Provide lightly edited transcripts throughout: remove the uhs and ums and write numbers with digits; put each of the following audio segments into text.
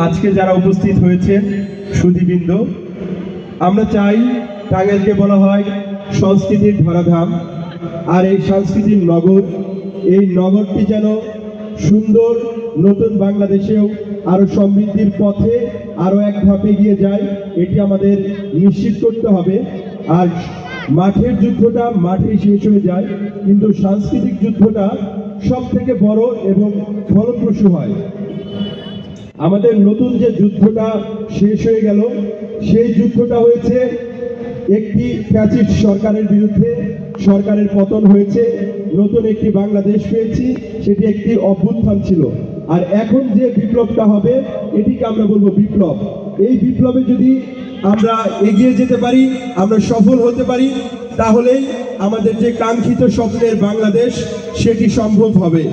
আজকে যারা উপস্থিত হয়েছেন সুধীবৃন্দ, আমরা চাই টাঙ্গাইলকে বলা হয় সংস্কৃতির ধরাধাম, আর এই সাংস্কৃতিক নগর, এই নগরটি যেন সুন্দর নতুন বাংলাদেশেও আরো সমৃদ্ধির পথে আরো এক ধাপ এগিয়ে যায়, এটি আমাদের নিশ্চিত করতে হবে। আর মাঠের যুদ্ধটা মাঠে শেষ হয়ে যায়, কিন্তু সাংস্কৃতিক যুদ্ধটা সব থেকে বড় এবং ফলপ্রসূ হয়। আমাদের নতুন যে যুদ্ধটা শেষ হয়ে গেল, সেই যুদ্ধটা হয়েছে একটি ফ্যাসিস্ট সরকারের বিরুদ্ধে। সরকারের পতন হয়েছে, নতুন একটি বাংলাদেশ পেয়েছি, সেটি একটি অভ্যুত্থান ছিল। আর এখন যে বিপ্লবটা হবে, এটিকে আমরা বলবো বিপ্লব। এই বিপ্লবে যদি আমরা এগিয়ে যেতে পারি, আমরা সফল হতে পারি, তাহলেই আমাদের যে কাঙ্ক্ষিত স্বপ্নের বাংলাদেশ সেটি সম্ভব হবে।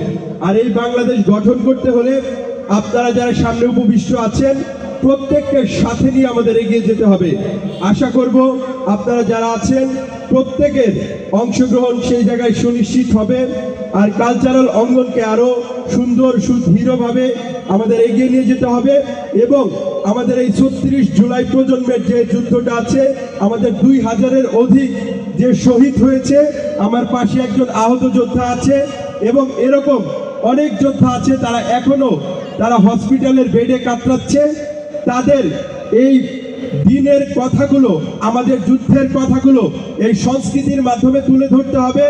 আর এই বাংলাদেশ গঠন করতে হলে আপনারা যারা সামনে উপবিষ্ট আছেন, প্রত্যেককে সাথে নিয়ে আমাদের এগিয়ে যেতে হবে। আশা করব আপনারা যারা আছেন প্রত্যেকের অংশগ্রহণ সেই জায়গায় সুনিশ্চিত হবে। আর কালচারাল অঙ্গনকে আরো সুন্দর সুদৃঢ়ভাবে আমাদের এগিয়ে নিয়ে যেতে হবে। এবং আমাদের এই ৩৬ জুলাই প্রজন্মের যে যুদ্ধটা আছে, আমাদের ২,০০০-এর অধিক যে শহীদ হয়েছে, আমার পাশে একজন আহত যোদ্ধা আছে, এবং এরকম অনেক যোদ্ধা আছে তারা হসপিটালের বেডে কাতরাচ্ছে। তাদের এই দিনের কথাগুলো, আমাদের যুদ্ধের কথাগুলো এই সংস্কৃতির মাধ্যমে তুলে ধরতে হবে,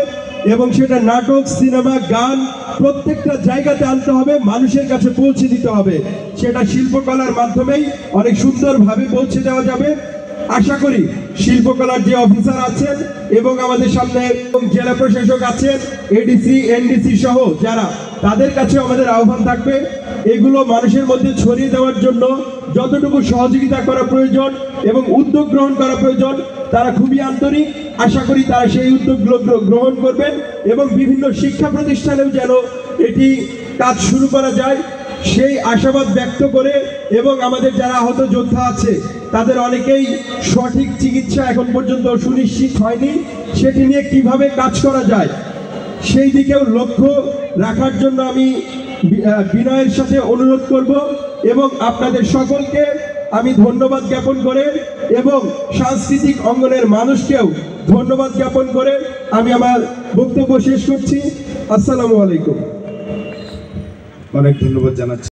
এবং সেটা নাটক, সিনেমা, গান প্রত্যেকটা জায়গাতে আনতে হবে, মানুষের কাছে পৌঁছে দিতে হবে। সেটা শিল্পকলার মাধ্যমেই অনেক সুন্দরভাবে পৌঁছে দেওয়া যাবে। আশা করি শিল্পকলার যে অফিসার আছেন এবং আমাদের সামনে জেলা প্রশাসক আছেন, এডিসি, এনডিসি সহ যারা, তাদের কাছে আমাদের আহ্বান থাকবে এগুলো মানুষের মধ্যে ছড়িয়ে দেওয়ার জন্য যতটুকু সহযোগিতা করা প্রয়োজন এবং উদ্যোগ গ্রহণ করা প্রয়োজন, তারা খুবই আন্তরিক। আশা করি তারা সেই উদ্যোগগুলো গ্রহণ করবেন এবং বিভিন্ন শিক্ষা প্রতিষ্ঠানেও যেন এটি কাজ শুরু করা যায় সেই আশাবাদ ব্যক্ত করে, এবং আমাদের যারা আহত যোদ্ধা আছে তাদের অনেকেই সঠিক চিকিৎসা এখন পর্যন্ত সুনিশ্চিত হয়নি, সেটি নিয়ে কিভাবে কাজ করা যায় সেই দিকেও লক্ষ্য রাখার জন্য আমি বিনয়ের সাথে অনুরোধ করব। এবং আপনাদের সকলকে আমি ধন্যবাদ জ্ঞাপন করে এবং সাংস্কৃতিক অঙ্গনের মানুষকেও ধন্যবাদ জ্ঞাপন করে আমি আমার বক্তব্য শেষ করছি। আসসালামু আলাইকুম। অনেক ধন্যবাদ জানাচ্ছি।